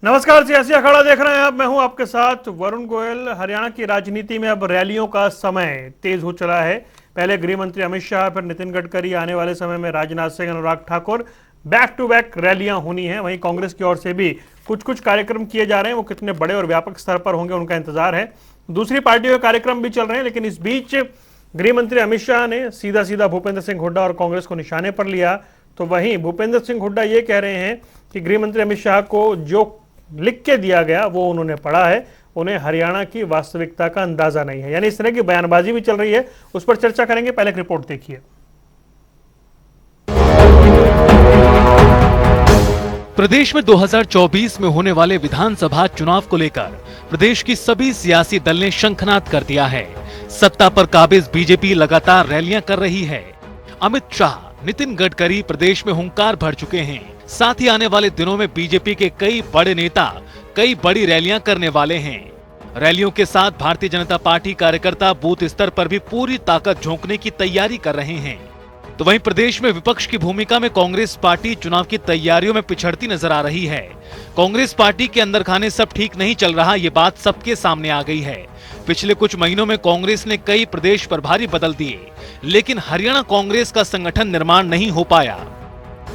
नमस्कार, सियासी अखाड़ा देख रहे हैं आप। मैं हूं आपके साथ वरुण गोयल। हरियाणा की राजनीति में अब रैलियों का समय तेज हो चला है। पहले गृह मंत्री अमित शाह, फिर नितिन गडकरी, आने वाले समय में Rajnath Singh, Anurag Thakur, back to back रैलियां होनी है। वहीं कांग्रेस की ओर से भी कुछ कुछ कार्यक्रम किए जा रहे हैं। वो कितने बड़े और व्यापक स्तर पर होंगे उनका इंतजार है। दूसरी पार्टियों के कार्यक्रम भी चल रहे हैं, लेकिन इस बीच गृह मंत्री अमित शाह ने सीधा सीधा भूपेंद्र सिंह हुड्डा और कांग्रेस को निशाने पर लिया। तो वहीं भूपेंद्र सिंह हुड्डा ये कह रहे हैं कि गृह मंत्री अमित शाह को जो लिख के दिया गया वो उन्होंने पढ़ा है, उन्हें हरियाणा की वास्तविकता का अंदाजा नहीं है। यानी इस तरह की बयानबाजी भी चल रही है, उस पर चर्चा करेंगे। पहले एक रिपोर्ट देखिए। प्रदेश में 2024 में होने वाले विधानसभा चुनाव को लेकर प्रदेश की सभी सियासी दल ने शंखनाद कर दिया है। सत्ता पर काबिज बीजेपी लगातार रैलियां कर रही है। अमित शाह, नितिन गडकरी प्रदेश में हुंकार भर चुके हैं। साथ ही आने वाले दिनों में बीजेपी के कई बड़े नेता कई बड़ी रैलियां करने वाले हैं। रैलियों के साथ भारतीय जनता पार्टी कार्यकर्ता बूथ स्तर पर भी पूरी ताकत झोंकने की तैयारी कर रहे हैं। तो वहीं प्रदेश में विपक्ष की भूमिका में कांग्रेस पार्टी चुनाव की तैयारियों में पिछड़ती नजर आ रही है। कांग्रेस पार्टी के अंदर खाने सब ठीक नहीं चल रहा, ये बात सबके सामने आ गई है। पिछले कुछ महीनों में कांग्रेस ने कई प्रदेश प्रभारी बदल दिए, लेकिन हरियाणा कांग्रेस का संगठन निर्माण नहीं हो पाया।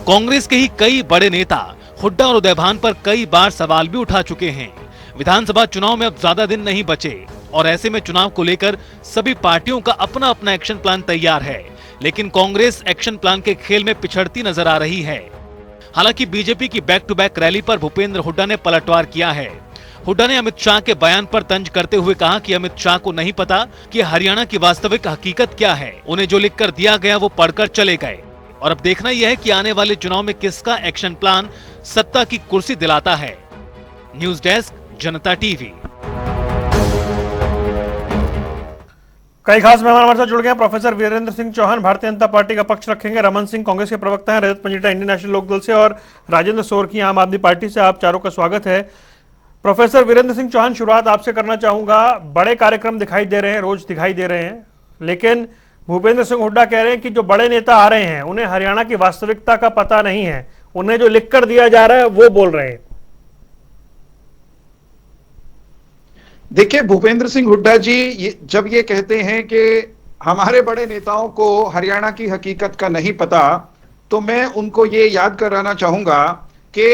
कांग्रेस के ही कई बड़े नेता हुड्डा और उदयभान पर कई बार सवाल भी उठा चुके हैं। विधानसभा चुनाव में अब ज्यादा दिन नहीं बचे और ऐसे में चुनाव को लेकर सभी पार्टियों का अपना अपना एक्शन प्लान तैयार है, लेकिन कांग्रेस एक्शन प्लान के खेल में पिछड़ती नजर आ रही है। हालांकि बीजेपी की बैक टू बैक रैली पर भूपेंद्र हुड्डा ने पलटवार किया है। हुड्डा ने अमित शाह के बयान पर तंज करते हुए कहा कि अमित शाह को नहीं पता कि हरियाणा की वास्तविक हकीकत क्या है। उन्हें जो लिखकर दिया गया वो पढ़कर चले गए और अब देखना यह है कि आने वाले चुनाव में किसका एक्शन प्लान सत्ता की कुर्सी दिलाता है। न्यूज डेस्क, जनता टीवी। कई खास मेहमान हमारे साथ जुड़ गए हैं। प्रोफेसर वीरेंद्र सिंह चौहान भारतीय जनता पार्टी का पक्ष रखेंगे, रमन सिंह कांग्रेस के प्रवक्ता हैं, रजत पंजिटा इंडियन नेशनल लोकदल से और राजेंद्र सोरकी आम आदमी पार्टी से। आप चारों का स्वागत है। प्रोफेसर वीरेंद्र सिंह चौहान, शुरुआत आपसे करना चाहूंगा। बड़े कार्यक्रम दिखाई दे रहे हैं, रोज दिखाई दे रहे हैं, लेकिन भूपेंद्र सिंह हुड्डा कह रहे हैं कि जो बड़े नेता आ रहे हैं उन्हें हरियाणा की वास्तविकता का पता नहीं है, उन्हें जो लिख कर दिया जा रहा है वो बोल रहे हैं। देखिए, भूपेंद्र सिंह हुड्डा जी जब ये कहते हैं कि हमारे बड़े नेताओं को हरियाणा की हकीकत का नहीं पता, तो मैं उनको ये याद कराना चाहूंगा कि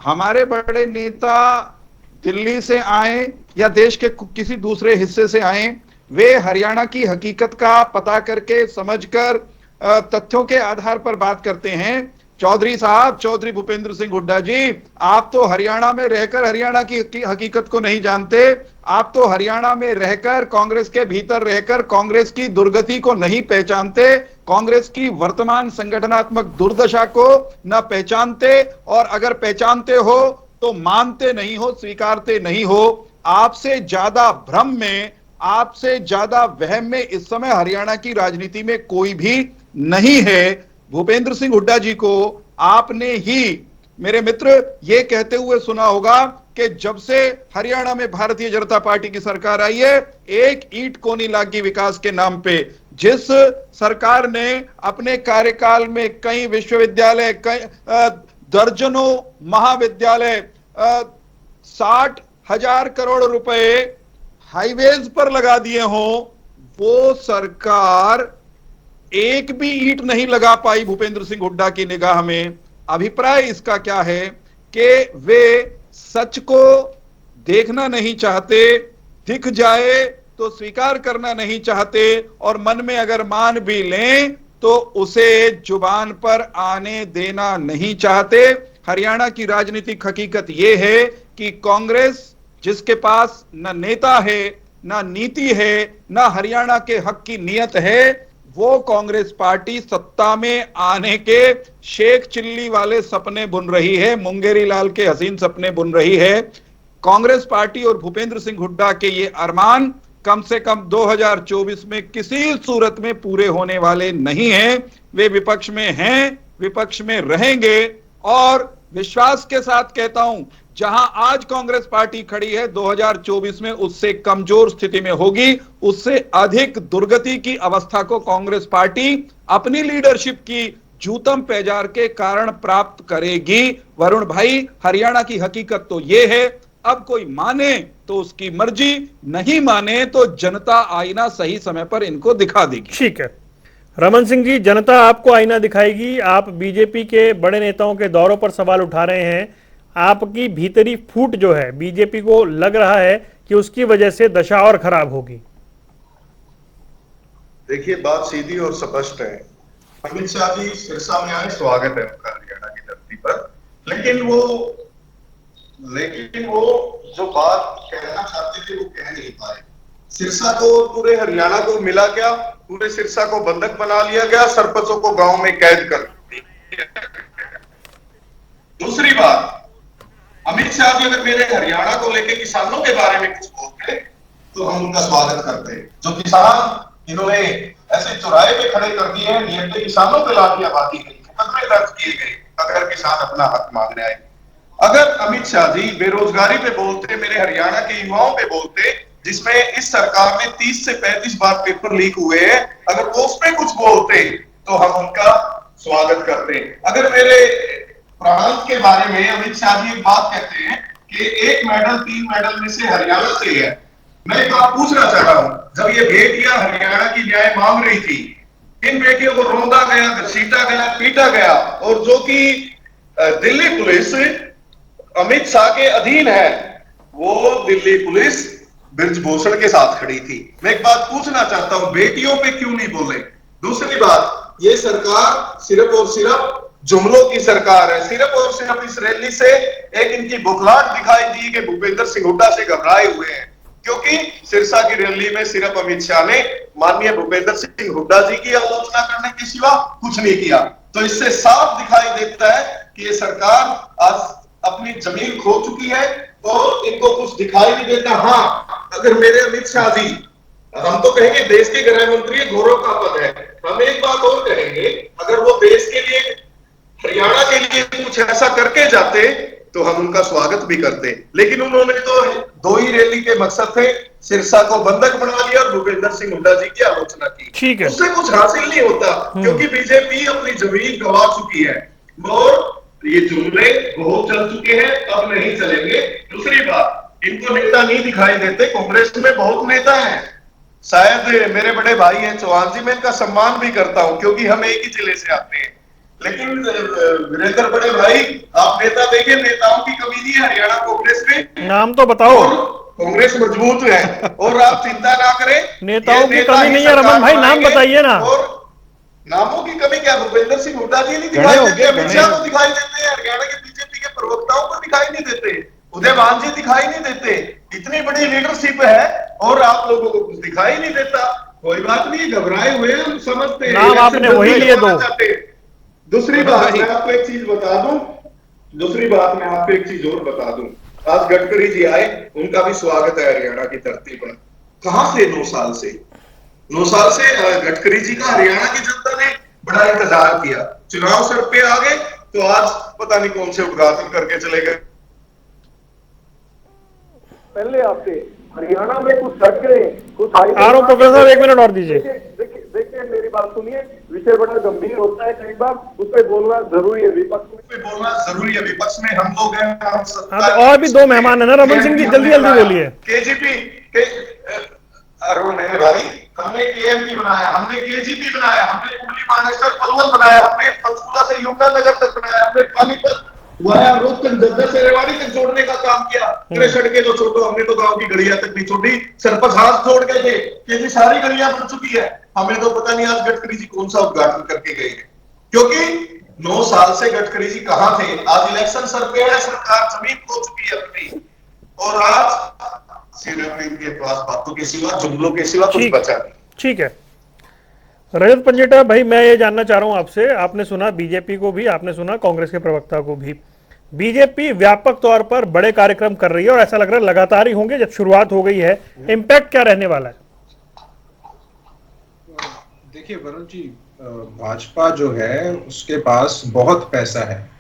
हमारे बड़े नेता दिल्ली से आए या देश के किसी दूसरे हिस्से से आए, वे हरियाणा की हकीकत का पता करके समझकर तथ्यों के आधार पर बात करते हैं। चौधरी साहब, चौधरी भूपेंद्र सिंह हुड्डा जी, आप तो हरियाणा में रहकर हरियाणा की हकीकत को नहीं जानते। आप तो हरियाणा में रहकर, कांग्रेस के भीतर रहकर कांग्रेस की दुर्गति को नहीं पहचानते, कांग्रेस की वर्तमान संगठनात्मक दुर्दशा को न पहचानते, और अगर पहचानते हो तो मानते नहीं हो, स्वीकारते नहीं हो। आपसे ज्यादा भ्रम में, आपसे ज्यादा वहम में इस समय हरियाणा की राजनीति में कोई भी नहीं है। भूपेंद्र सिंह हुड्डा जी को आपने ही, मेरे मित्र, ये कहते हुए सुना होगा कि जब से हरियाणा में भारतीय जनता पार्टी की सरकार आई है, एक ईंट को नहीं लागी विकास के नाम पे। जिस सरकार ने अपने कार्यकाल में कई विश्वविद्यालय, कई दर्जनों महाविद्यालय, 60,000 करोड़ रुपए हाईवेज पर लगा दिए हों, वो सरकार एक भी ईंट नहीं लगा पाई भूपेंद्र सिंह हुड्डा की निगाह में। अभिप्राय इसका क्या है कि वे सच को देखना नहीं चाहते, दिख जाए तो स्वीकार करना नहीं चाहते, और मन में अगर मान भी लें तो उसे जुबान पर आने देना नहीं चाहते। हरियाणा की राजनीतिक हकीकत यह है कि कांग्रेस, जिसके पास न नेता है, न नीति है, न हरियाणा के हक की नीयत है, वो कांग्रेस पार्टी सत्ता में आने के शेख चिल्ली वाले सपने बुन रही है, मुंगेरी लाल के हसीन सपने बुन रही है। कांग्रेस पार्टी और भूपेंद्र सिंह हुड्डा के ये अरमान कम से कम 2024 में किसी सूरत में पूरे होने वाले नहीं हैं। वे विपक्ष में हैं, विपक्ष में रहेंगे, और विश्वास के साथ कहता हूं, जहां आज कांग्रेस पार्टी खड़ी है 2024 में उससे कमजोर स्थिति में होगी, उससे अधिक दुर्गति की अवस्था को कांग्रेस पार्टी अपनी लीडरशिप की जूतम पैजार के कारण प्राप्त करेगी। वरुण भाई, हरियाणा की हकीकत तो यह है, अब कोई माने तो उसकी मर्जी, नहीं माने तो जनता आईना सही समय पर इनको दिखा देगी। ठीक है रमन सिंह जी, जनता आपको आईना दिखाएगी। आप बीजेपी के बड़े नेताओं के दौरों पर सवाल उठा रहे हैं। आपकी भीतरी फूट जो है, बीजेपी को लग रहा है कि उसकी वजह से दशा और खराब होगी। देखिए, बात सीधी और स्पष्ट है। अमित शाह जी सिरसा में आए, स्वागत है उनका हरियाणा की धरती पर, लेकिन वो जो बात कहना चाहते थे वो कह नहीं पाए। सिरसा को, पूरे हरियाणा को मिला क्या? पूरे सिरसा को बंधक बना लिया गया, सरपंचों को गांव में कैद कर दिया। दूसरी बात, अमित शाह जी अगर मेरे हरियाणा को लेकर किसानों के बारे में कुछ बोलते तो हम उनका स्वागत करते। जो किसान इन्होंने ऐसे चौराहे पे खड़े कर दिए हैं, नियंत्रण किसानों पे लाठियां बांधी गई, मुकदमे दर्ज किए गए अगर किसान अपना हक मांगने आए। अगर अमित शाह जी बेरोजगारी पे बोलते, मेरे हरियाणा के युवाओं पे बोलते, जिसमें इस सरकार में 30 से 35 बार पेपर लीक हुए हैं, अगर वो उस पे कुछ बोलते तो हम उनका स्वागत करते। अगर मेरे प्रांत के बारे में अमित शाह जी एक बात कहते हैं कि 1 मेडल 3 मेडल में से हरियाणा से है, मैं एक बात पूछना चाह रहा हूं, जब ये बेटियां हरियाणा की न्याय मांग रही थी, इन बेटियों को रौंदा गया, घसीटा गया, पीटा गया, और जो कि दिल्ली पुलिस अमित शाह के अधीन है, वो दिल्ली पुलिस ब्रजभूषण के साथ खड़ी थी। मैं एक बात पूछना चाहता हूं, बेटियों पे क्यों नहीं बोले? दूसरी बात, ये सरकार सिर्फ और सिर्फ जुमलों की सरकार है। सिर्फ और सिर्फ इस रैली से एक इनकी बुखलाहट दिखाई दी कि भूपेंद्र सिंह हुड्डा से घबराए हुए हैं, क्योंकि सिरसा की रैली में सिर्फ अमित शाह ने माननीय भूपेंद्र सिंह हुड्डा जी की आलोचना करने के सिवा कुछ नहीं किया। तो इससे साफ दिखाई देता है कि ये सरकार आज अपनी जमीन खो चुकी है और इनको कुछ दिखाई नहीं देता। हाँ, अगर मेरे अमित शाह जी, हम तो कहेंगे देश के गृह मंत्री गौरव का पद है, हम एक बात और कहेंगे, अगर वो देश के लिए, हरियाणा के लिए कुछ ऐसा करके जाते तो हम उनका स्वागत भी करते। लेकिन उन्होंने तो 2 ही रैली के मकसद थे, सिरसा को बंधक बना लिया और भूपेंद्र सिंह हुड्डा जी की आलोचना की। ठीक है, उससे कुछ हासिल नहीं होता, क्योंकि बीजेपी अपनी जमीन गंवा चुकी है और ये जुमले बहुत चल चुके हैं, अब नहीं चलेंगे। दूसरी बात, इनको नेता नहीं दिखाई देते। कांग्रेस में बहुत नेता हैं, शायद मेरे बड़े भाई हैं चौहान जी, मैं इनका सम्मान भी करता हूं क्योंकि हम एक ही जिले से आते हैं। लेकिन वीरेंद्र बड़े भाई, आप नेता देखिए, नेताओं की कमी नहीं है हरियाणा कांग्रेस में। नाम तो बताओ। कांग्रेस मजबूत है और आप चिंता ना करें, नेताओं की कमी नहीं है रमन भाई, नाम बताइए ना। और नामों की कमी क्या? भूपेंद्र सिंह हुड्डा जी नहीं दिखाई देते, अमित शाह को दिखाई देते हैं, हरियाणा के बीजेपी के प्रवक्ताओं को दिखाई नहीं देते, उदयभान जी दिखाई नहीं देते। इतनी बड़ी लीडरशिप है और आप लोगों को कुछ दिखाई नहीं देता। कोई बात नहीं, घबराए हुए हम समझते हैं, नाम आपने वही लिए दो। दूसरी बात मैं आपको एक चीज बता दूं, आज गडकरी जी आए, उनका भी स्वागत है हरियाणा की धरती पर। कहां से? 9 साल से गडकरी जी का हरियाणा की जनता ने बड़ा इंतजार किया। चुनाव सर पे आ गए तो आज पता नहीं कौन से उद्घाटन करके चले गए। पहले आपसे हरियाणा में कुछ सड़कें, कुछ प्रोफेसर 1 मिनट और दीजिए। देखिए मेरी बात सुनिए, विषय बड़ा गंभीर होता है, कई बार उस पर बोलना जरूरी है, विपक्ष में हम लोग हैं। तो और भी 2 मेहमान है ना रमन सिंह जी, जल्दी जल्दी बोलिए। केजीपी के अरुण है भाई, हमने केएमपी बनाया, हमने केजीपी बनाया, हमने कुंडली मानेसर पलवल बनाया, हमने पंचकूला से यमुनानगर तक बनाया, हमने पानीपत वाया रोहतक दद्दा से रेवाड़ी तक जोड़ने का काम किया। अरे सड़कें तो छोड़ो, हमने तो गांव की गलियां तक नहीं छोड़ी, सरपंच हाथ जोड़ गए थे कि ये सारी गलियां बन चुकी है। हमें तो पता नहीं आज गडकरी जी कौन सा उद्घाटन करके गए हैं, क्योंकि 9 साल से गडकरी जी कहां थे। आज इलेक्शन सर पे है, सरकार जमीन खो चुकी है अपनी, और आज सिर्फ इनके पास बातों के सिवा, जुमलों के सिवा कुछ बचा नहीं। ठीक है रजत पंजेटा भाई, मैं ये जानना चाह रहा हूं आपसे, आपने सुना बीजेपी को भी, आपने सुना कांग्रेस के प्रवक्ता को भी, बीजेपी व्यापक तौर पर बड़े कार्यक्रम कर रही है और ऐसा लग रहा है लगातार ही होंगे, जब शुरुआत हो गई है, इम्पैक्ट क्या रहने वाला है? देखिए वरुण जी, भाजपा जो है उसके पास बहुत पैसा है,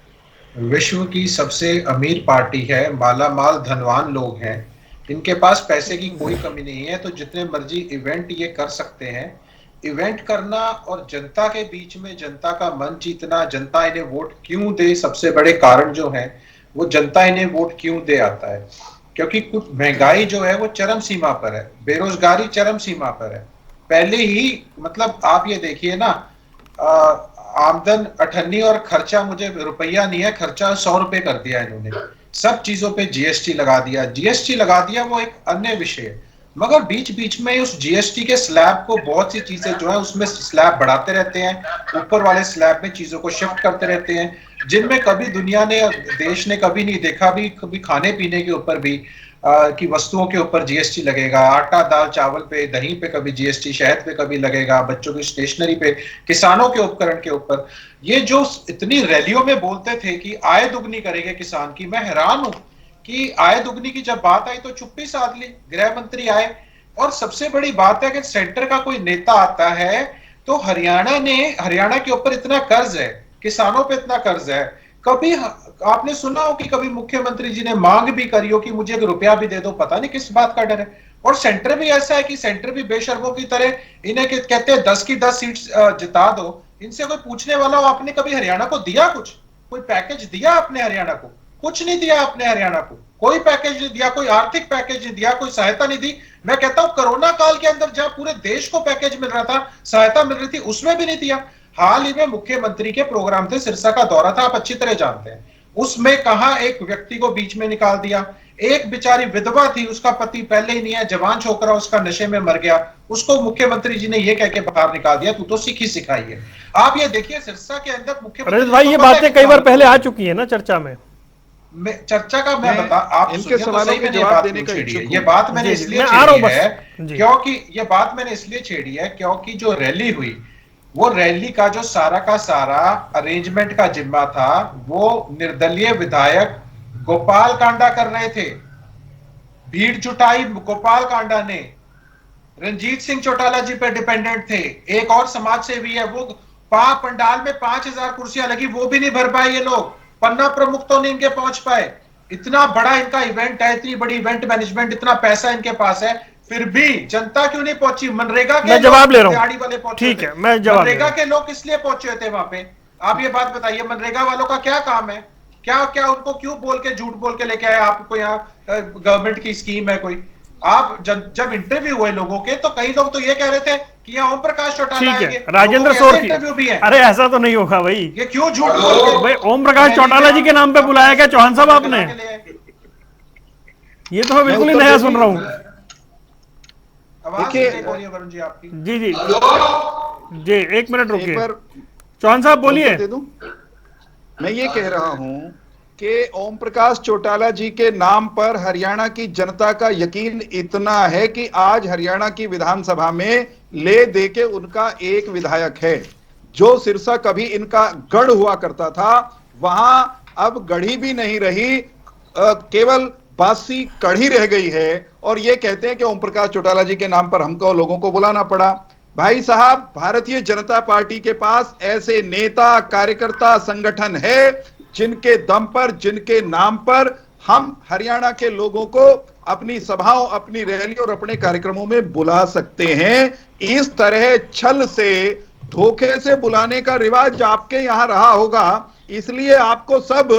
विश्व की सबसे अमीर पार्टी है, माला माल धनवान लोग हैं, इनके पास पैसे की कोई कमी नहीं है। तो जितने मर्जी इवेंट ये कर सकते हैं, इवेंट करना और जनता के बीच में जनता का मन जीतना, जनता इन्हें वोट क्यों दे, सबसे बड़े कारण जो है वो जनता इन्हें वोट क्यों दे आता है, क्योंकि कुछ महंगाई जो है वो चरम सीमा पर है, बेरोजगारी चरम सीमा पर है। पहले ही मतलब आप ये देखिए ना, आमदन 98 और खर्चा मुझे रुपया नहीं है, खर्चा 100 रुपए कर दिया इन्होंने, सब चीजों पे जीएसटी लगा दिया। जीएसटी लगा दिया वो एक अन्य विषय है, मगर बीच बीच में उस जीएसटी के स्लैब को बहुत सी चीजें जो है उसमें स्लैब बढ़ाते रहते हैं, ऊपर वाले स्लैब में चीजों को शिफ्ट करते रहते हैं, जिनमें कभी दुनिया ने, देश ने कभी नहीं देखा भी, कभी खाने पीने के ऊपर भी कि वस्तुओं के ऊपर जीएसटी लगेगा, आटा दाल चावल पे, दही पे कभी जीएसटी, शहद पे कभी लगेगा, बच्चों की स्टेशनरी पे, किसानों के उपकरण के ऊपर। ये जो इतनी रैलियों में बोलते थे कि आय दुगनी करेंगे किसान की, मैं हैरान हूं कि आय दुगनी की जब बात आई तो चुप्पी साध ली, गृह मंत्री आए। और सबसे बड़ी बात है कि सेंटर का कोई नेता आता है तो हरियाणा के ऊपर इतना कर्ज है, किसानों पे इतना कर्ज है, कभी आपने सुना हो कि कभी मुख्यमंत्री जी ने मांग भी करी हो कि मुझे एक रुपया भी दे दो, पता नहीं किस बात का डर है। और सेंटर भी ऐसा है कि सेंटर भी बेशर्मों की तरह इन्हें कहते हैं 10 की 10 सीट्स जिता दो, इनसे कोई पूछने वाला हो आपने कभी हरियाणा को दिया कुछ, कोई पैकेज दिया आपने हरियाणा को? कुछ नहीं दिया आपने हरियाणा को, कोई पैकेज नहीं दिया, कोई आर्थिक पैकेज नहीं दिया, कोई सहायता नहीं दी। मैं कहता हूं कोरोना काल के अंदर जहां पूरे देश को पैकेज मिल रहा था, सहायता मिल रही थी, उसमें भी नहीं दिया। हाल ही में मुख्यमंत्री के प्रोग्राम थे, सिरसा का दौरा था, आप अच्छी तरह जानते हैं, उसमें कहा एक व्यक्ति को बीच में निकाल दिया, एक बेचारी विधवा थी, उसका पति पहले ही नहीं है, जवान छोकरा उसका नशे में मर गया, उसको मुख्यमंत्री जी ने ये कह के बाहर निकाल दिया, तू तो सीखी सिखाई है। आप ये देखिए सिरसा के अंदर मुख्यमंत्री भाई ये बातें कई बार पहले आ चुकी है ना चर्चा में, चर्चा का मैं बता, आप इनके सवालों के जवाब देने का ये बात मैंने इसलिए छेड़ी है क्योंकि ये बात मैंने इसलिए छेड़ी है क्योंकि जो रैली हुई, वो रैली का जो सारा का सारा अरेंजमेंट का जिम्मा था वो निर्दलीय विधायक गोपाल कांडा कर रहे थे। भीड़ जुटाई गोपाल कांडा ने, रंजीत सिंह चौटाला जी पे डिपेंडेंट थे, एक और समाज सेवी है, वो पंडाल में 5000 कुर्सियां लगी, वो भी नहीं भर पाए ये लोग, पन्ना प्रमुख तो नहीं इनके पहुंच पाए। इतना बड़ा इनका इवेंट है, इतनी बड़ी इवेंट मैनेजमेंट, इतना पैसा इनके पास है, फिर भी जनता क्यों नहीं पहुंची? मनरेगा के, मैं जवाब ले रहा हूं, दिहाड़ी वाले पहुंचे, ठीक है, मैं जवाब, मनरेगा के लोग किस लिए पहुंचे थे वहां पे? आप ये बात बताइए, मनरेगा वालों का क्या काम है? क्या क्या उनको क्यों बोल के, झूठ बोल के लेके आए? आपको यहाँ गवर्नमेंट की स्कीम है कोई? आप जब इंटरव्यू हुए लोगों के तो कई लोग तो ये कह रहे थे कि यहाँ ओम प्रकाश चौटाला आएंगे, राजेंद्र सोर इंटरव्यू भी है। अरे ऐसा तो नहीं होगा भाई, ये क्यों झूठ बोल के? भाई ओम प्रकाश चौटाला जी के नाम पे बुलाया गया चौहान साहब आपने? ये तो मैं बिल्कुल ही नया सुन रहा हूँ। वरुण जी आपकी। जी जी जी, एक मिनट रुकिए, चौहान साहब बोलिए। मैं ये कह रहा हूं कि ओम प्रकाश चौटाला जी के नाम पर हरियाणा की जनता का यकीन इतना है कि आज हरियाणा की विधानसभा में ले दे के उनका एक विधायक है। जो सिरसा कभी इनका गढ़ हुआ करता था, वहां अब गढ़ी भी नहीं रही, केवल बासी कढ़ी रह गई है। और ये कहते हैं कि ओम प्रकाश चौटाला जी के नाम पर हमको लोगों को बुलाना पड़ा। भाई साहब, भारतीय जनता पार्टी के पास ऐसे नेता, कार्यकर्ता, संगठन है जिनके दम पर, जिनके नाम पर हम हरियाणा के लोगों को अपनी सभाओं, अपनी रैलियों और अपने कार्यक्रमों में बुला सकते हैं। इस तरह छल से, धोखे से बुलाने का रिवाज आपके यहां रहा होगा, इसलिए आपको सब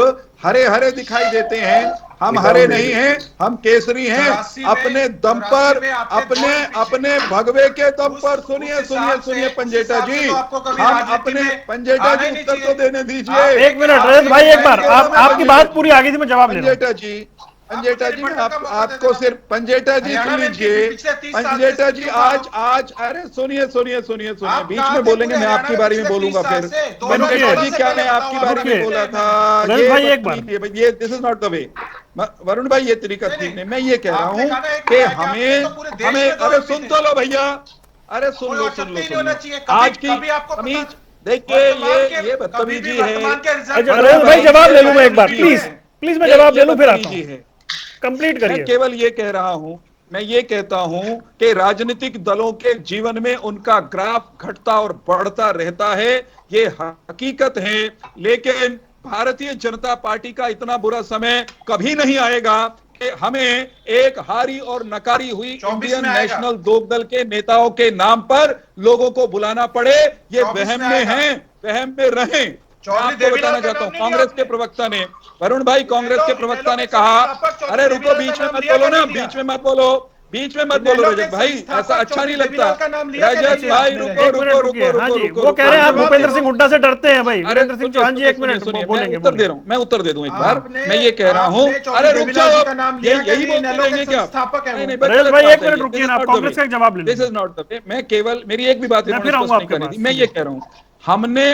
हरे हरे दिखाई देते हैं। हम हरे नहीं हैं, हम केसरी हैं, अपने दम पर, अपने भगवे के दम पर। सुनिए पंजेटा जी, हम अपने, पंजेटा जी उत्तर तो देने दीजिए। एक मिनट रजत भाई, एक बार आपकी बात पूरी आगे थी, मैं जवाब ले रहा हूं। पंजेटा जी आपको सिर्फ, पंजेटा जी सुन लीजिए, पंजेटा जी आज अरे सुनिए, बीच में बोलेंगे, मैं आपकी बारे में बोलूंगा फिर। पंजेटा जी, क्या मैं आपकी बारे में बोला था? ये एक बार, ये this is not the way. Varun भाई, ये तरीका ठीक नहीं। मैं ये कह रहा हूँ कि हमें अरे सुन तो लो भैया, अरे सुन लो। आज की तमीज देखिए, ये बदतमीजी है। भाई जवाब ले लूं मैं एक बार, प्लीज मैं जवाब ले लूं, फिर आता हूं, कंप्लीट करिए। मैं केवल ये कह रहा हूं, मैं ये कहता हूं कि राजनीतिक दलों के जीवन में उनका ग्राफ घटता और बढ़ता रहता है, ये हकीकत है। लेकिन भारतीय जनता पार्टी का इतना बुरा समय कभी नहीं आएगा कि हमें एक हारी और नकारी हुई 24 इंडियन में आएगा। नेशनल लोकदल के नेताओं के नाम पर लोगों को बुलाना पड़े। ये 24 वहम में में आएगा। हैं, वहम में रहें। मैं चौधरी आपको देवीलाल बताना का चाहता हूं, नाम नहीं लिया कांग्रेस के आपने। प्रवक्ता ने, वरुण भाई, कांग्रेस के प्रवक्ता ने कहा, संस्थापक अरे चौधरी रुको, देवीलाल बीच का में नाम मत लिया बोलो कि ना, नहीं लिया? बीच में मत बोलो, बीच में मत बोलो इनेलो रजत के भाई, संस्थापक ऐसा अच्छा चौधरी नहीं लगता। देवीलाल का नाम लिया कि रजत नहीं भाई लिया? रुको एक रुको मिनट रुको रुकिए। हाँ रुको जी, रुको वो कह रहे हैं आप जवाब भूपेंद्र दो। सिंह हुड्डा से डरते हैं भाई। अरे वीरेंद्र सिंह चौहान जी, एक मिनट सुनिए, मैं बोलेंगे, उत्तर दे बोलेंगे। रहा हूं, मैं उत्तर दे दूं एक बार। आपने- मैं ये कह रहा हूं, आपने चौधरी अरे रुक देवीलाल जाओ, जी का नाम लिया कि यही नहीं? बोलते इनेलो के रहेंगे क्या? संस्थापक है वो। नहीं, रजत भाई, एक मिनट रुकिए ना, आप कांग्रेस का एक जवाब ले दिस लीजिए। Is not the way. मैं केवल, मेरी एक भी बात मैं इन्होंने फिर स्पष्ट आऊंगा नहीं आपके करनी पास। थी। मैं ये कह रहा हूं, हमने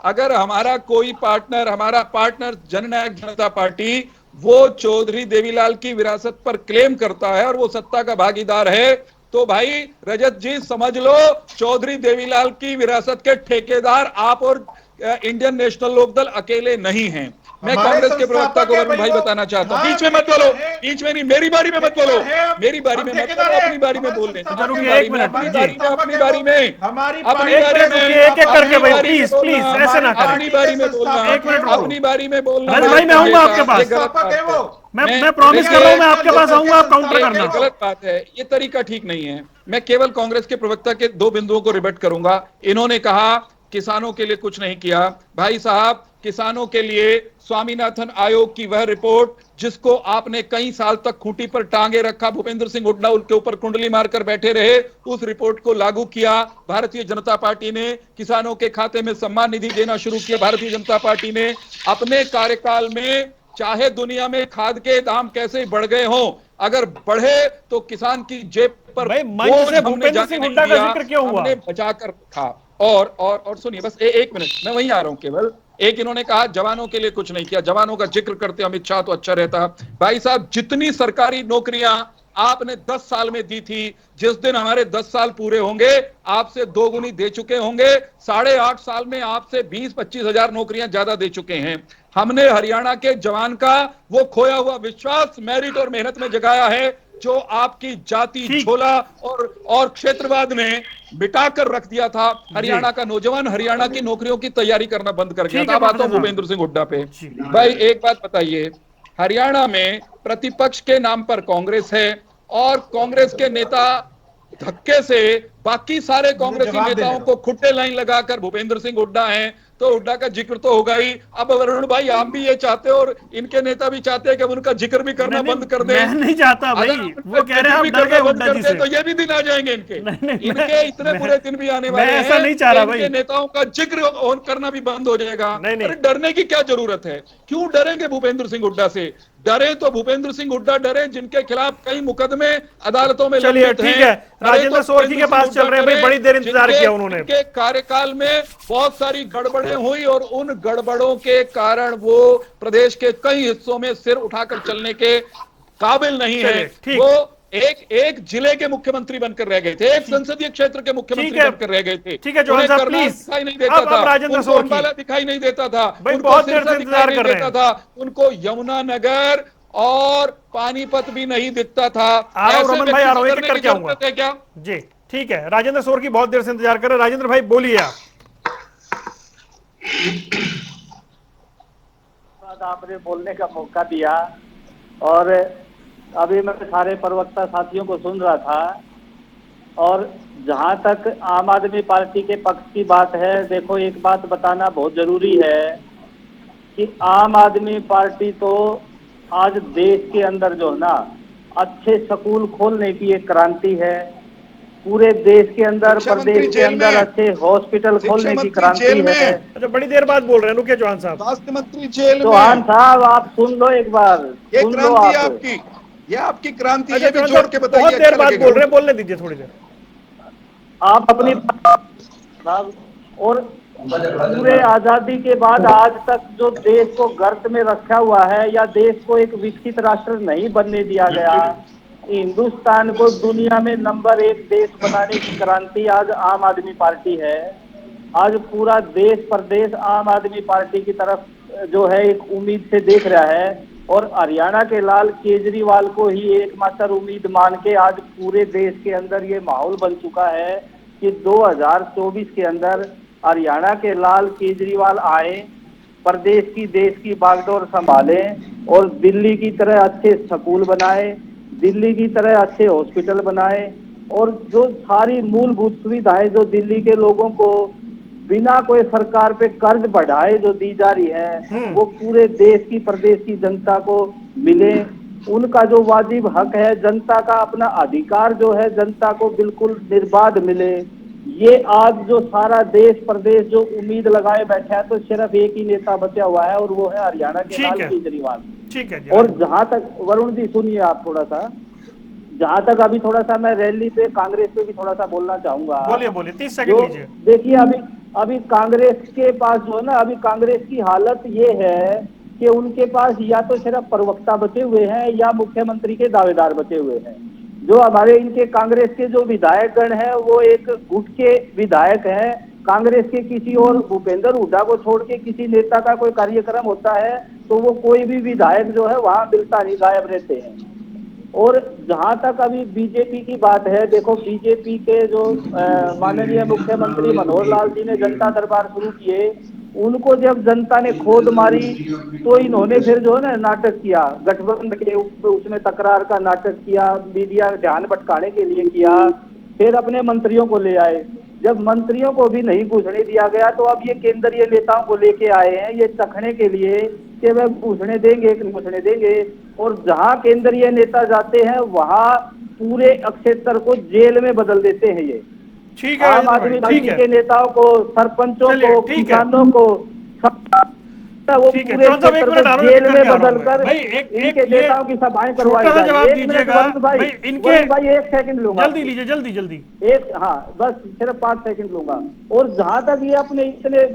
अगर हमारा कोई पार्टनर, हमारा पार्टनर जननायक जनता पार्टी, वो चौधरी देवीलाल की विरासत पर क्लेम करता है और वो सत्ता का भागीदार है, तो भाई रजत जी समझ लो, चौधरी देवीलाल की विरासत के ठेकेदार आप और इंडियन नेशनल लोकदल अकेले नहीं हैं। मैं हमारे कांग्रेस के प्रवक्ता संस्थापक को है वरुण भाई वो। बताना चाहता हूं, हाँ, बीच में मत बोलो, ठेकेदार है। बीच में नहीं, मेरी बारी में मत बोलो, ठेकेदार है आप। मेरी बारी हम में मत ठेकेदार बोलो, है। अपनी बारी में हमारे बोलने, संस्थापक अपनी है रुकिए, बारी एक में, मिनट, अपनी जी। बारी में, अपनी बारी में, हमारी अपनी पार्टी एक बारी मिनट में, रुकिए, एक एक अपनी करके भाई, बारी में प्लीज बोलना, प्लीज ऐसे ना करें। अपनी बारी में बोलना, एक मिनट रुको। अपनी बारी में बोलना। रजत भाई, मैं आऊंगा आपके पास। ये गलत संस्थापक बात है वो। मैं प्रॉमिस कर रहा हूं, मैं आपके पास आऊंगा, आप काउंटर ये करना। गलत बात है, ये तरीका ठीक नहीं है। मैं केवल कांग्रेस के प्रवक्ता के दो बिंदुओं को रिबट करूंगा। इन्होंने कहा किसानों के लिए कुछ नहीं किया। भाई साहब, किसानों के लिए स्वामीनाथन आयोग की वह रिपोर्ट जिसको आपने कई साल तक खूंटी पर टांगे रखा, भूपेंद्र सिंह हुड्डा उनके ऊपर कुंडली मारकर बैठे रहे, उस रिपोर्ट को लागू किया। भारतीय जनता पार्टी ने किसानों के खाते में सम्मान निधि देना शुरू किया। भारतीय जनता पार्टी ने अपने कार्यकाल में, चाहे दुनिया में खाद के दाम कैसे बढ़ गए हों, अगर बढ़े तो किसान की जेब पर भाई, मंच बोझ से हमने भूपेंद्र जाने सिंह नहीं हुड्डा का दिया, जिक्र क्यों हुआ? हमने बचाकर रखा। और सुनिए, बस एक मिनट, मैं वहीं आ रहा हूं केवल। एक इन्होंने कहा जवानों के लिए कुछ नहीं किया, जवानों का जिक्र करते अमित शाह तो अच्छा रहता। भाई साहब, जितनी सरकारी नौकरियां आपने 10 साल में दी थी, जिस दिन हमारे 10 साल पूरे होंगे आपसे दोगुनी दे चुके होंगे। 8.5 साल में आपसे 20-25 हजार नौकरियां ज्यादा दे चुके हैं। हमने हरियाणा के जवान का वो खोया हुआ विश्वास मेरिट और मेहनत में जगाया है, जो आपकी जाति झोला और क्षेत्रवाद ने मिटा कर रख दिया था। हरियाणा का नौजवान हरियाणा की नौकरियों की तैयारी करना बंद कर गया था। अब आता हूं भूपेंद्र सिंह हुड्डा पे। भाई एक बात बताइए, हरियाणा में प्रतिपक्ष के नाम पर कांग्रेस है और कांग्रेस के नेता धक्के से बाकी सारे कांग्रेसी नेताओं को खुट्टे लाइन लगाकर भूपेंद्र सिंह हुड्डा हैं, तो हुड्डा का जिक्र तो होगा ही। अब वरुण भाई, आप भी ये चाहते हो और इनके नेता भी चाहते हैं कि उनका जिक्र भी करना बंद कर दें। मैं नहीं चाहता भाई, वो कह रहे हैं आप डर गए हुड्डा जी से। तो ये भी दिन आ जाएंगे इनके। इनके इतने बुरे दिन भी आने वाले मैं हैं। ऐसा नहीं चाह रहा भाई। इनके नेताओं का जिक्र करना भी बंद हो जाएगा। नहीं। अरे डरने की क्या जरूरत है? क्यों डरेंगे भूपेंद्र सिंह हुड्डा से? डरे तो भूपेंद्र सिंह हुड्डा डरे जिनके खिलाफ कई मुकदमे अदालतों में चलिए, लंबित हैं। ठीक है, राजेंद्र तो सोरकी के पास चल रहे हैं भाई, बड़ी देर इंतजार किया उन्होंने। जिनके कार्यकाल में बहुत सारी गड़बड़ें हुई और उन गड़बड़ों के कारण वो प्रदेश के कई हिस्सों में सिर उठाकर चलने के काबिल नहीं है। वो एक जिले के मुख्यमंत्री बनकर रह गए थे, एक संसदीय क्षेत्र के मुख्यमंत्री बनकर रह गए थे। ठीक है जवान साहब, प्लीज। दिखाई नहीं देता था, राजेंद्र उनको अंबाला दिखाई नहीं देता था, उनको सिरसा दिखाई नहीं देता था, उनको यमुनानगर और पानीपत भी नहीं दिखता था। रमन भाई, आ रहा हूं, एक करके आऊंगा क्या जी? ठीक है, राजेंद्र सोरकी बहुत देर से इंतजार कर रहे हैं। राजेंद्र भाई बोलिए आप। आपने बोलने का मौका दिया और अभी मैं सारे प्रवक्ता साथियों को सुन रहा था, और जहां तक आम आदमी पार्टी के पक्ष की बात है, देखो एक बात बताना बहुत जरूरी है कि आम आदमी पार्टी तो आज देश के अंदर जो है ना, अच्छे स्कूल खोलने की एक क्रांति है। पूरे देश के अंदर, प्रदेश के अंदर अच्छे हॉस्पिटल खोलने की क्रांति है। अच्छा, बड़ी देर बाद बोल रहे हैं, रुकिए चौहान साहब। स्वास्थ्य मंत्री जेल में। चौहान साहब, आप सुन लो एक बार, ये सुन लो क्रांति आप। आपकी, ये आपकी क्रांति, अच्छा, ये भी जोड़ के बताइए। बहुत देर बाद बोल रहे हैं, बोलने दीजिए थोड़ी देर। आप अपनी और पूरे आजादी के बाद आज तक जो देश को गर्त में रखा हुआ है या देश को एक विकसित राष्ट्र नहीं बनने दिया गया, हिंदुस्तान को दुनिया में नंबर 1 देश बनाने की क्रांति आज आम आदमी पार्टी है। आज पूरा देश प्रदेश आम आदमी पार्टी की तरफ जो है एक उम्मीद से देख रहा है, और हरियाणा के लाल केजरीवाल को ही एकमात्र उम्मीद मान के आज पूरे देश के अंदर ये माहौल बन चुका है कि 2024 के अंदर हरियाणा के लाल केजरीवाल आए प्रदेश की देश की बागडोर संभालें और दिल्ली की तरह अच्छे स्कूल बनाए, दिल्ली की तरह अच्छे हॉस्पिटल बनाए और जो सारी मूलभूत सुविधाएं जो दिल्ली के लोगों को बिना कोई सरकार पे कर्ज बढ़ाए जो दी जा रही है वो पूरे देश की प्रदेश की जनता को मिले। उनका जो वाजिब हक है, जनता का अपना अधिकार जो है जनता को बिल्कुल निर्बाध मिले। ये आज जो सारा देश प्रदेश जो उम्मीद लगाए बैठा है तो सिर्फ एक ही नेता बचा हुआ है और वो है हरियाणा के लाल केजरीवाल। ठीक है। और जहां तक वरुण जी सुनिए आप थोड़ा सा, जहां तक अभी थोड़ा सा मैं रैली पे कांग्रेस पे भी थोड़ा सा बोलना चाहूंगा। बोलिए 30 सेकंड लीजिए। देखिए अभी कांग्रेस के पास जो है ना, अभी कांग्रेस की हालत ये है कि उनके पास या तो सिर्फ प्रवक्ता बचे हुए हैं या मुख्यमंत्री के दावेदार बचे हुए हैं। जो हमारे इनके कांग्रेस के जो विधायक गण है वो एक गुट के विधायक हैं। कांग्रेस के किसी और भूपेंद्र हुड्डा को छोड़ के किसी नेता का कोई कार्यक्रम होता है तो वो कोई भी विधायक जो है वहां मिलता नहीं, गायब रहते हैं। और जहां तक अभी बीजेपी की बात है, देखो बीजेपी के जो माननीय मुख्यमंत्री मनोहर लाल जी ने जनता दरबार शुरू किए, उनको जब जनता ने खोद मारी तो इन्होंने फिर जो है ना नाटक किया, गठबंधन के उसमें तकरार का नाटक किया, मीडिया ध्यान भटकाने के लिए किया, फिर अपने मंत्रियों को ले आए। जब मंत्रियों को भी नहीं घुसने दिया गया तो अब ये केंद्रीय नेताओं को लेके आए हैं ये चखने के लिए कि वह घुसने देंगे कि नहीं घुसने देंगे। और जहां केंद्रीय नेता जाते हैं वहां पूरे क्षेत्र को जेल में बदल देते हैं ये। ठीक है, आम आदमी पार्टी के नेताओं को, सरपंचों को, किसानों को, वो पूरे क्षेत्र को जेल में बदलकर इनके नेताओं की सभाएं करवाई जाए। जवाब दीजिएगा भाई 1 सेकंड लूंगा, जल्दी लीजिए, जल्दी एक, हाँ बस सिर्फ 5 सेकंड लूंगा। और जहां तक ये अपने इतने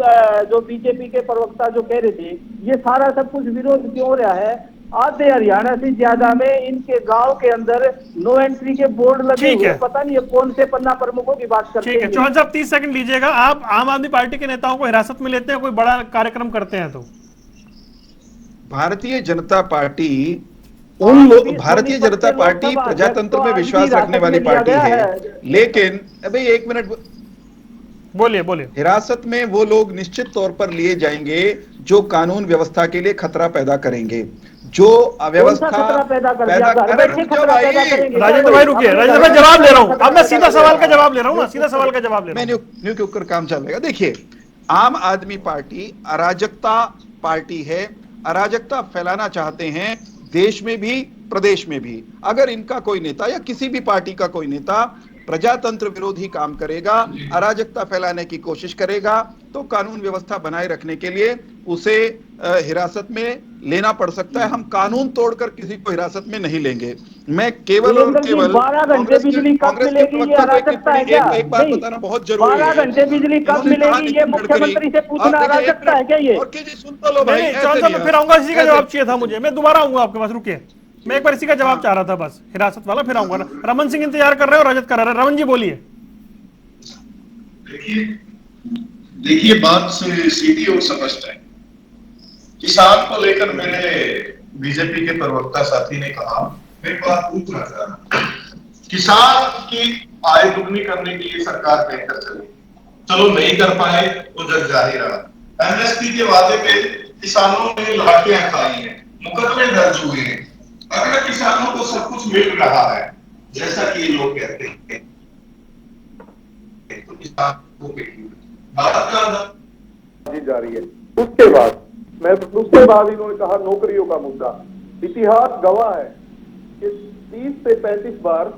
जो बीजेपी के प्रवक्ता जो कह रहे थे ये सारा सब कुछ विरोध क्यों हो रहा है, आधे हरियाणा से ज्यादा में इनके गांव के अंदर नो एंट्री के बोर्ड लगे हुए, पता नहीं कौन से पन्ना प्रमुखों की बात करते हैं। चौहान साहब 30 सेकंड लीजिएगा। आप आम आदमी पार्टी के नेताओं को हिरासत में लेते हैं, कोई बड़ा कार्यक्रम करते हैं तो? भारतीय जनता पार्टी भारतीय जनता पार्टी प्रजातंत्र में विश्वास रखने वाली पार्टी है, लेकिन अभी 1 मिनट बोलिए। हिरासत में वो लोग निश्चित तौर पर लिए जाएंगे जो कानून व्यवस्था के लिए खतरा पैदा करेंगे, जो अव्यवस्था पैदा राजेंद्र भाई रुकिए, राजेंद्र भाई जवाब ले रहा हूं, अब मैं सीधा सवाल का जवाब ले रहा हूं ना, सीधा सवाल का जवाब ले रहा हूं। न्यू के ऊपर काम चलेगा। देखिए, आम आदमी पार्टी अराजकता पार्टी है, अराजकता फैलाना चाहते हैं देश में भी प्रदेश में भी। अगर इनका कोई नेता या किसी भी पार्टी का कोई नेता प्रजातंत्र विरोधी काम करेगा, अराजकता फैलाने की कोशिश करेगा तो कानून व्यवस्था बनाए रखने के लिए उसे हिरासत में लेना पड़ सकता है। हम कानून तोड़कर किसी को हिरासत में नहीं लेंगे। मैं केवल और केवल 12 घंटे बिजली कब मिलेगी ये अराजकता है क्या? एक बात बताना बहुत जरूरी है। 12 घंटे बिजली कब मिलेगी ये मुख्यमंत्री से पूछना अराजकता है क्या ये? और सुन तो लो भाई, फिर आऊंगा, इसी का जवाब चाहिए था मुझे, मैं दोबारा आऊंगा आपके पास, रुकिए, मैं एक बार इसी का जवाब चाह रहा था बस, हिरासत वाला, फिर आऊंगा। रमन सिंह इंतजार कर रहे हो, रजत कर रहे हैं। रमन जी बोलिए। देखिए बात से सीधी और स्पष्ट है। किसान को लेकर मेरे बीजेपी के प्रवक्ता साथी ने कहा, मैं एक बात पूछ रहा था, किसान की आय दुगनी करने के लिए सरकार बेहतर चली, चलो नहीं कर पाए तो जग जाहिर रहा। एमएसपी के वादे पे किसानों ने लाठियां खाई हैं, मुकदमे दर्ज हुए हैं। अगर किसानों को सब कुछ मिल रहा है जैसा कि ये लोग कहते हैं तो किसान को जा रही है। उसके बाद इन्होंने कहा नौकरियों का मुद्दा। इतिहास गवाह है कि 30 से 35 बार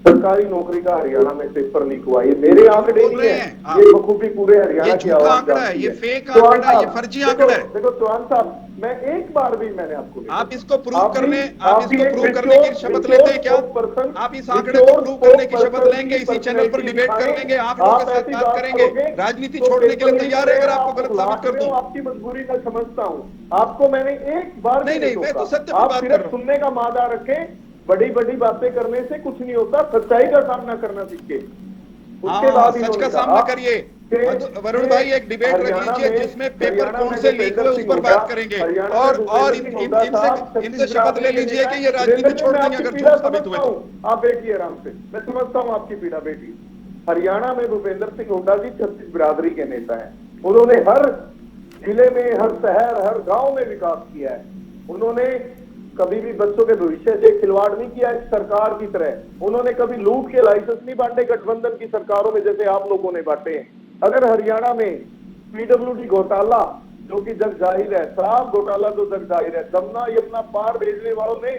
सरकारी नौकरी का हरियाणा में पेपर लीक हुआ। ये मेरे आंकड़े नहीं है, ये बखूबी पूरे हरियाणा की आवाज है, ये फेक आंकड़ा है, ये फर्जी आंकड़ा है। देखो चौहान साहब, मैं एक बार भी मैंने आपको आप इसको प्रूव करने की शपथ लेते हैं क्या? आप इस आंकड़े को प्रूव करने की शपथ लेंगे, इसी चैनल पर डिबेट कर लेंगे, आप लोगों के साथ बात करेंगे, राजनीति छोड़ने के लिए तैयार है अगर आपको गलत साबित कर दूं। आपकी मजबूरी मैं समझता हूँ, आपको मैंने एक बार नहीं, मैं तो सत्य पर बात कर रहा हूं। सुनने का मादा रखें, बड़ी बड़ी बातें करने से कुछ नहीं होता, सच्चाई का सामना करना सीखे। उसके बाद सच का सामना करिए। वरुण भाई एक डिबेट रख लीजिए जिसमें पेपर कौन से लीक हुए उस पर बात करेंगे, और इनसे शपथ ले लीजिए कि ये राजनीति छोड़ देंगे अगर झूठ साबित हुए तो। आप बैठिए आराम से, मैं समझता हूँ आपकी पीड़ा। बेटी, हरियाणा में भूपेंद्र सिंह हुड्डा जी 36 बिरादरी के नेता हैं। उन्होंने हर जिले में, हर शहर, हर गांव में विकास किया है। उन्होंने कभी भी बच्चों के भविष्य से खिलवाड़ नहीं किया इस सरकार की तरह। उन्होंने कभी लूट के लाइसेंस नहीं बांटे गठबंधन की सरकारों में जैसे आप लोगों ने बांटे हैं। अगर हरियाणा में पीडब्ल्यूडी घोटाला जो कि जग जाहिर है, शराब घोटाला जो जग जाहिर है, दमना यमुना पार भेजने वालों ने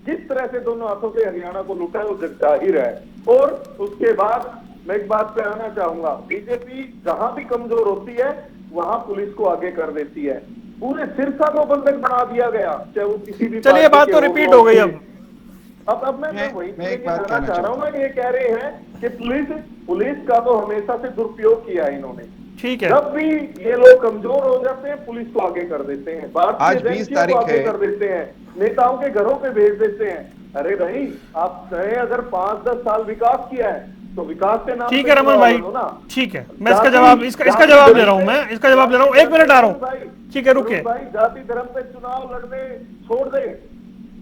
जिस तरह से दोनों हाथों से हरियाणा को लूटा है वो जग जाहिर है। और उसके बाद मैं एक बात पे आना चाहूंगा, बीजेपी जहां भी कमजोर होती है वहां पुलिस को आगे कर देती है। पूरे सिरसा को बंधक बना दिया गया, चाहे वो किसी भी। चलिए बात तो रिपीट हो गई। अब मैं वही कहना चाह रहा हूँ ना, ये कह रहे हैं कि पुलिस का तो हमेशा से दुरुपयोग किया है इन्होंने। ठीक है, जब भी ये लोग कमजोर हो जाते हैं पुलिस को आगे कर देते हैं, आज 20 तारीख आगे है, कर देते हैं, नेताओं के घरों पे भेज देते हैं। अरे भाई, आप कहें अगर 5-10 साल विकास किया है तो विकास के नाम। ठीक है रमन भाई, ठीक है, मैं इसका जवाब ले रहा हूँ, इसका जवाब ले रहा हूँ। 1 मिनट आ रहा हूँ, ठीक है, रुकिए भाई। जाति धर्म पे चुनाव लड़ने छोड़ दे,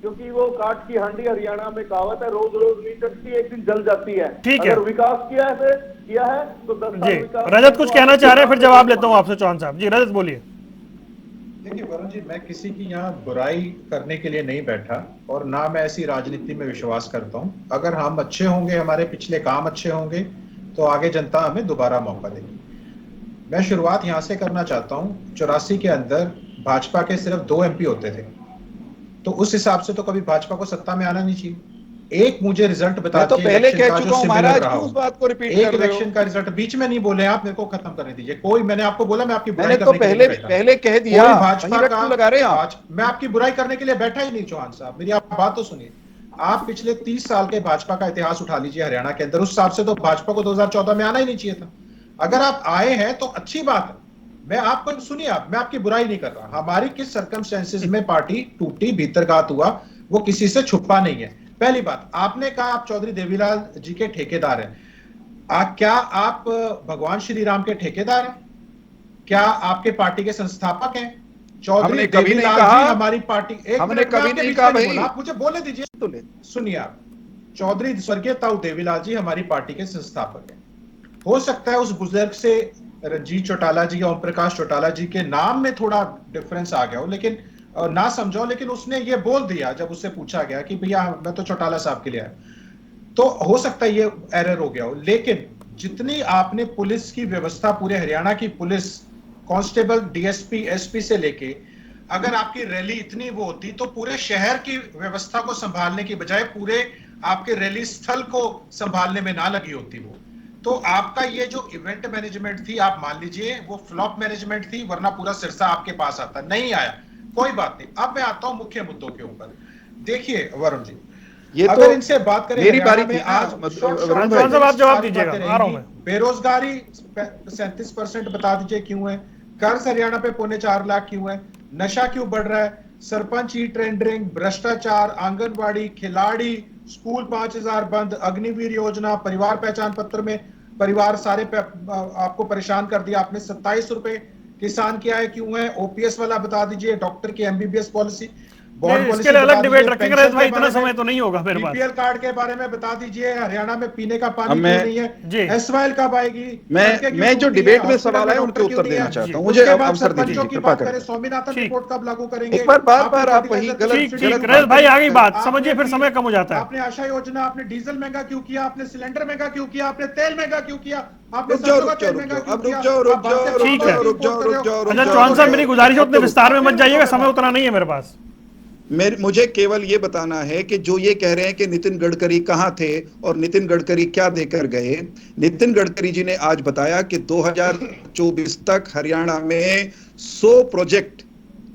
क्योंकि वो काट की हांडी हरियाणा में कहावत है, रोज रोज नहीं कटती, एक दिन जल जाती है। ठीक है, अगर विकास किया है तो 10 साल विकास। रजत कुछ कहना चाह रहे हैं, फिर जवाब लेता हूँ आपसे। चौहान साहब जी, रजत बोलिए। देखिए वरुण जी, मैं किसी की यहाँ बुराई करने के लिए नहीं बैठा और ना मैं ऐसी राजनीति में विश्वास करता हूँ। अगर हम अच्छे होंगे, हमारे पिछले काम अच्छे होंगे तो आगे जनता हमें दोबारा मौका देगी। मैं शुरुआत यहाँ से करना चाहता हूँ। 84 के अंदर भाजपा के सिर्फ 2 MP होते थे, तो उस हिसाब से तो कभी भाजपा को सत्ता में आना नहीं चाहिए। एक मुझे रिजल्ट बता तो पहले कह चुका हूं महाराज, उस बात को रिपीट कर रहे हो। एक इलेक्शन का रिजल्ट बीच में नहीं बोले आप, मेरे को खत्म करने दीजिए। कोई, मैंने आपको बोला मैं आपकी बुराई मैंने तो करने के लिए बैठा। पहले कह दिया, भाजपा का लगा रहे हैं मैं आपकी बुराई करने के लिए बैठा ही नहीं। चौहान साहब, मेरी आप बात तो सुनिए। आप पिछले 30 साल के भाजपा का इतिहास उठा लीजिए हरियाणा के अंदर, उस हिसाब से तो भाजपा को 2014 में आना ही नहीं चाहिए था। अगर आप आए हैं तो अच्छी बात है, मैं आपको सुनिए, आप, मैं आपकी बुराई नहीं कर रहा। हमारी किस सर्कमस्टेंसेस में पार्टी टूटी, भीतरघात हुआ, वो किसी से छुपा नहीं है। पहली बात, आपने कहा आप चौधरी देवीलाल जी के ठेकेदार हैं। क्या आप भगवान श्री राम के ठेकेदार हैं? क्या आपके पार्टी के संस्थापक हैं? चौधरी देवीलाल जी हमारी पार्टी, हमने कभी नहीं कहा भाई, आप मुझे बोले दीजिए तो। सुनिए आप, चौधरी स्वर्गीय ताऊ देवीलाल जी हमारी पार्टी के संस्थापक हैं। हो सकता है उस बुजुर्ग से रंजीत चौटाला जी या ओम प्रकाश चौटाला जी के नाम में थोड़ा डिफरेंस आ गया हो, लेकिन ना समझो, लेकिन उसने ये बोल दिया जब उससे पूछा गया कि भैया मैं तो चौटाला साहब के लिए आया, तो हो सकता है ये एरर हो गया हो। लेकिन जितनी आपने पुलिस की व्यवस्था, पूरे हरियाणा की पुलिस, कांस्टेबल, डीएसपी, एसपी से लेके, अगर आपकी रैली इतनी वो होती तो पूरे शहर की व्यवस्था को संभालने की बजाय पूरे आपके रैली स्थल को संभालने में ना लगी होती वो। तो आपका ये जो इवेंट मैनेजमेंट थी, आप मान लीजिए वो फ्लॉप मैनेजमेंट थी, वरना पूरा सिरसा आपके पास आता। नहीं आया, कोई बात नहीं। अब मैं आता हूं मुख्य मुद्दों के ऊपर। देखिए वरुण जी, ये अगर तो इनसे बात करें, मेरी बारी थी आज आप जवाब दीजिएगा, आ रहा हूं मैं। बेरोजगारी 37% बता दीजिए क्यों है? कर्ज हरियाणा पे 4.25 लाख क्यों है? नशा क्यों बढ़ रहा है? सरपंच ई टेंडरिंग, भ्रष्टाचार, आंगनबाड़ी, खिलाड़ी, स्कूल 5000 बंद, अग्निवीर योजना, परिवार पहचान पत्र में परिवार सारे आपको परेशान कर दिया आपने। 27 रुपए किसान क्या है क्यों है? ओपीएस वाला बता दीजिए, डॉक्टर की एमबीबीएस पॉलिसी, बॉन्ड पॉलिसी, इसके लिए अलग डिबेट रखेंगे भाई, इतना समय तो नहीं होगा मेरे पास। बीपीएल कार्ड के बारे में बता दीजिए, हरियाणा में पीने का पानी क्यों नहीं है? एसवाइएल कब आएगी? मैं जो डिबेट में सवाल है उनके उत्तर देना चाहता हूं, मुझे अवसर दीजिए कृपा करके। स्वामीनाथन रिपोर्ट कब लागू करेंगे? एक बार आप वही गलत भाई आ गई बात, समझिए, फिर समय कम हो जाता है। आपने आशा योजना, आपने डीजल महंगा क्यों किया? आपने सिलेंडर महंगा क्यों किया? आपने तेल महंगा क्यों किया? आपने रुक जाओ। अच्छा चौहान साहब, मेरी गुजारिश है उतने विस्तार में मत जाइएगा, समय उतना नहीं है मेरे पास। मुझे केवल ये बताना है कि जो ये कह रहे हैं कि नितिन गडकरी कहां थे और नितिन गडकरी क्या देकर गए। नितिन गडकरी जी ने आज बताया कि 2024 तक हरियाणा में 100 प्रोजेक्ट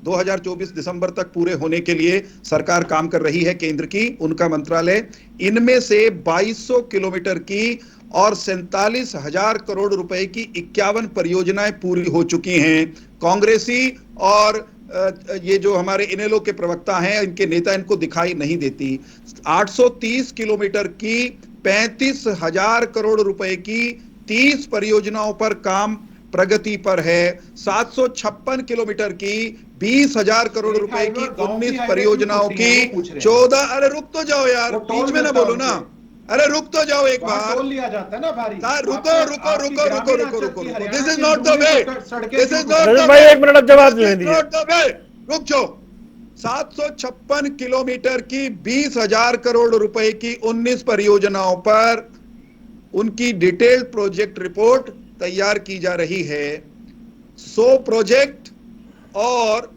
2024 दिसंबर तक पूरे होने के लिए सरकार काम कर रही है, केंद्र की, उनका मंत्रालय। इनमें से 2200 किलोमीटर की और 47,000 करोड़ रुपए की 51 परियोजनाएं पूरी हो चुकी हैं। कांग्रेसी और ये जो हमारे इनेलो के प्रवक्ता हैं, इनके नेता, इनको दिखाई नहीं देती। 830 किलोमीटर की 35,000 करोड़ रुपए की 30 परियोजनाओं पर काम प्रगति पर है। 756 किलोमीटर की 20,000 करोड़ रुपए की 19 परियोजनाओं की 14। अरे रुक तो जाओ यार, बीच में ना बोलो ना। अरे रुक तो जाओ एक वहाँ बार। टोल लिया जाता है ना भारी। रुको रुको रुको रुको रुको रुको रुको, this is not the way, this is not Rajat the भाई वे, एक मिनट अब जवाब देने दीजिए। Not the way. रुक जाओ। 756 किलोमीटर की 20,000 करोड़ रुपए की 19 परियोजनाओं पर उनकी डिटेल्ड प्रोजेक्ट रिपोर्ट तैयार की जा रही है। 100 प्रोजेक्ट और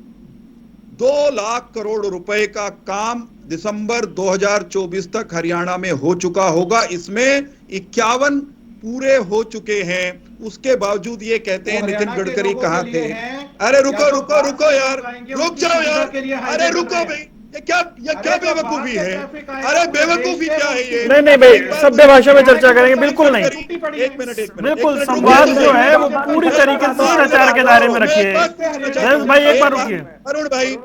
2 लाख करोड़ रुपए का काम दिसंबर 2024 तक हरियाणा में हो चुका होगा। इसमें 51 पूरे हो चुके हैं। उसके बावजूद ये कहते हैं नितिन गडकरी कहां थे? अरे रुको रुको रुको यार, रुक जाओ यार, अरे रुको भाई, ये क्या बेवकूफी है? अरे बेवकूफी क्या है ये? नहीं नहीं भाई, सभ्य भाषा में चर्चा करेंगे, बिल्कुल नहीं। एक मिनट बिल्कुल संवाद जो है वो पूरी तरीके से शिष्टाचार के दायरे में रखिए। रजत भाई एक बार रुकिए। वरुण भाई एक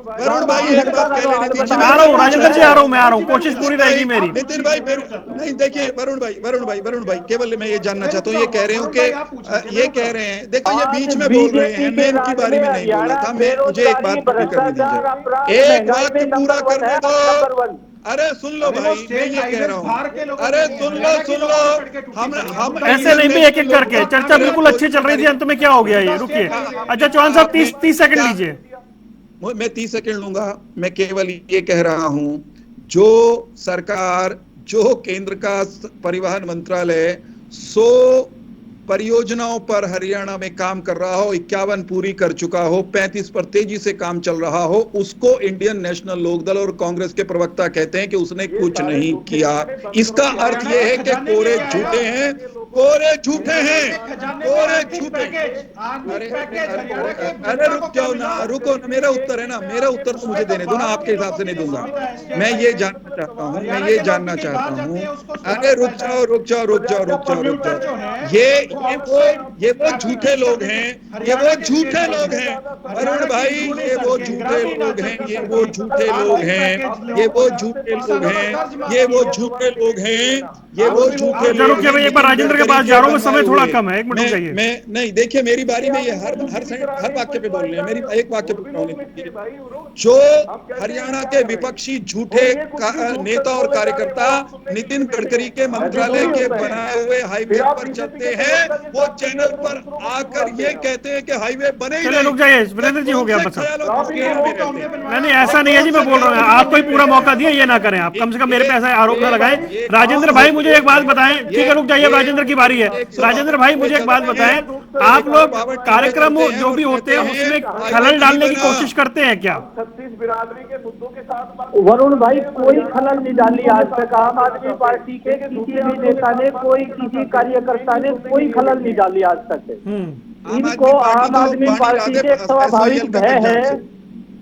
बात कह लेने दीजिए। आ रहा हूँ राजेंद्र जी, आ रहा हूँ, कोशिश पूरी रहेगी मेरी। नितिन भाई नहीं, देखिए वरुण भाई केवल मैं ये जानना चाहता हूँ, ये कह रहे हूँ कि ये कह रहे हैं, देखो ये बीच में बोल रहे हैं, मैं इनकी बारी में नहीं बोला था। मैं मुझे एक बात पूरी करने दीजिए, एक वाक्य पूरा करने दो। अरे सुन लो भाई, मैं ये कह रहा हूँ, अरे सुन लो, हम ऐसे नहीं भी एक एक करके चर्चा बिल्कुल अच्छी चल रही थी, अंत में क्या हो गया ये? रुकिए। अच्छा चौहान साहब 30 सेकंड लीजिए। मैं 30 सेकंड लूंगा। मैं केवल ये कह रहा हूं, जो सरकार, जो केंद्र का परिवहन मंत्रालय 100 परियोजनाओं पर हरियाणा में काम कर रहा हो, 51 पूरी कर चुका हो, 35 पर तेजी से काम चल रहा हो, उसको इंडियन नेशनल लोकदल और कांग्रेस के प्रवक्ता कहते हैं कि उसने कुछ नहीं किया। इसका अर्थ यह है कि कोरे झूठे हैं, कोरे झूठे हैं, कोरे झूठे। अरे रुक जाओ ना, रुको ना, मेरा उत्तर है ना, मेरा उत्तर तो मुझे देने दो ना, आपके हिसाब से नहीं दूंगा। मैं ये जानना चाहता हूँ, मैं ये जानना चाहता हूँ। अरे रुक जाओ रुक जाओ रुक जाओ रुक जाओ रुक जाओ। ये वो झूठे लोग हैं, ये वो झूठे लोग हैं वरुण भाई, ये वो झूठे लोग हैं, ये वो झूठे लोग हैं, ये वो झूठे लोग हैं, ये वो झूठे लोग हैं, ये वो झूठे लोग। रुकिए भाई, एक बार राजेंद्र के पास जा रहा हूँ, समय थोड़ा कम है, एक मिनट चाहिए। मैं नहीं, देखिए मेरी बारी में ये हर वाक्य पे बोल रहे हैं, मेरी एक वाक्य पे। जो हरियाणा के विपक्षी झूठे नेता और कार्यकर्ता नितिन गडकरी के मंत्रालय के बनाए हुए हाईवे पर चलते हैं, वो चैनल पर आकर ये कहते हैं कि हाईवे बने ही नहीं। रुक जाइए वीरेंद्र जी, हो गया बस। नहीं ऐसा नहीं है जी, मैं बोल रहा हूँ आपको ही पूरा मौका दिया, ये ना करें आप, कम से कम मेरे पे ऐसा आरोप ना लगाएं। राजेंद्र भाई मुझे एक बात बताएं, ठीक है रुक जाइए, राजेंद्र की बारी है। राजेंद्र भाई मुझे एक बात बताएं, आप लोग कार्यक्रम जो भी होते हैं उसमें खलल डालने की कोशिश करते हैं क्या? 36 बिरादरी के मुद्दों के साथ वरुण भाई कोई खलल नहीं डाली आज तक। आम आदमी पार्टी के किसी भी नेता ने, कोई किसी कार्यकर्ता ने कोई खलल नहीं डाली आज तक। इनको आम आदमी पार्टी से एक स्वाभाविक भय है।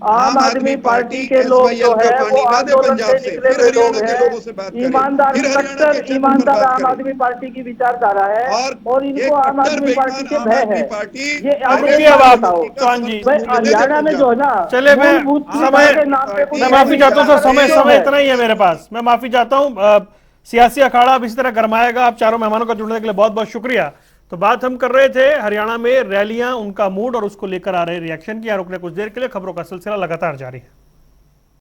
आम आदमी पार्टी के लोग जो है वो आंदोलन से निकले हुए लोग हैं, ईमानदार कट्टर ईमानदार आम आदमी पार्टी की विचारधारा है, और इनको आम आदमी पार्टी से भय है। ये हरियाणा में जो है ना, चले मैं माफी चाहता हूँ सर, समय इतना ही है मेरे पास, मैं माफी चाहता हूँ। सियासी अखाड़ा अब इसी तरह गरमाएगा। आप चारों मेहमानों का जुड़ने के लिए बहुत बहुत शुक्रिया। तो बात हम कर रहे थे हरियाणा में रैलियां, उनका मूड और उसको लेकर आ रहे रिएक्शन की। रुकने कुछ देर के लिए, खबरों का सिलसिला लगातार जारी है।